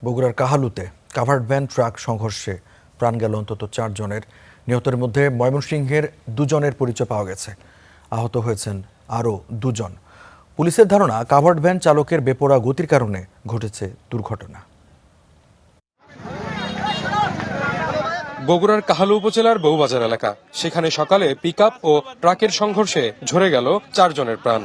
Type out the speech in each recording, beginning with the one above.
বগুড়ার কাহালুতে covered van truck সংঘর্ষে প্রাণ গেল অন্তত 4 জনের। নিহতের মধ্যে ময়মনসিংহের 2 জনের পরিচয় পাওয়া গেছে। আহত হয়েছেন আরও 2 জন। পুলিশের ধারণা কাভার্ড ভ্যান চালকের বেপরোয়া গতির কারণে ঘটেছে দুর্ঘটনা। বগুড়ার কাহালু উপজেলার বউবাজার এলাকা, সেখানে সকালে পিকআপ ও ট্রাকের সংঘর্ষে ঝরে গেল 4 জনের প্রাণ।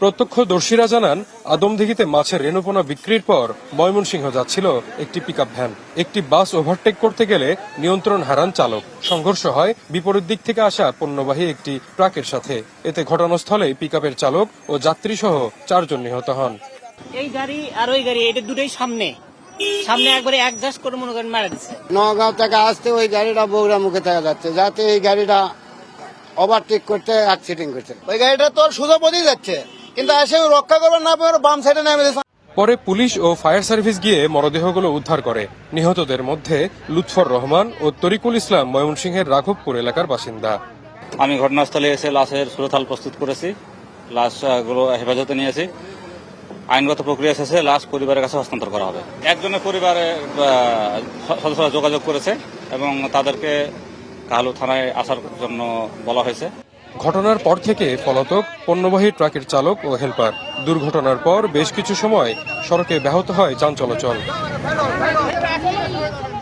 প্রত্যক্ষদর্শীরা জানান, আদমদিঘিতে মাছের রেণুপোনা বিক্রির পর ময়মনসিংহ যাচ্ছিল একটি পিকআপ ভ্যান। একটি বাস ওভারটেক করতে গেলে নিয়ন্ত্রণ হারান চালক। সংঘর্ষ হয় বিপরীত দিক থেকে আসা পণ্যবাহী একটি ট্রাকের সাথে। এতে ঘটনাস্থলে পিকআপের চালক ও যাত্রী সহ 4 জন নিহত হন। এই গাড়ি আর ওই গাড়ি এটা দুটোই সামনে একবারে অ্যাডজাস্ট করে মনে করেন মারা দিচ্ছে। নগাঁও থেকে আসতে ওই গাড়িটা বগুড়া মুখে থেকে যাচ্ছে, যাতে এই গাড়িটা ওভারটেক করতে অ্যাক্সিডেন্ট করছে। ওই গাড়িটা তোর সোজা পথেই যাচ্ছে, কিন্তু এসে রক্ষা করবার না পেরে বাম সাইডে নেমে দিয়েছে। পরে পুলিশ ও ফায়ার সার্ভিস গিয়ে মরদেহগুলো উদ্ধার করে। নিহতদের মধ্যে লুৎফর রহমান ও তরিকুল ইসলাম ময়মনসিংহের রাঘবপুর এলাকার বাসিন্দা। আমি ঘটনাস্থলে এসে লাশের সুরতাল প্রস্তুত করেছি, লাশগুলো হেফাজতে নিয়েছি। আইনগত প্রক্রিয়া শেষে লাশ পরিবারের কাছে হস্তান্তর করা হবে। একজনের পরিবারে সদস্যরা যোগাযোগ করেছে এবং তাদেরকে কাহালু থানায় আসার জন্য বলা হয়েছে। ঘটনার পর থেকে পলাতক পণ্যবাহী ট্রাকের চালক ও হেলপার। দুর্ঘটনার পর বেশ কিছু সময় সড়কে ব্যাহত হয় যান চলাচল।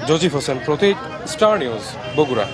জজিফ হোসেন প্রতীক, স্টার নিউজ, বগুড়া।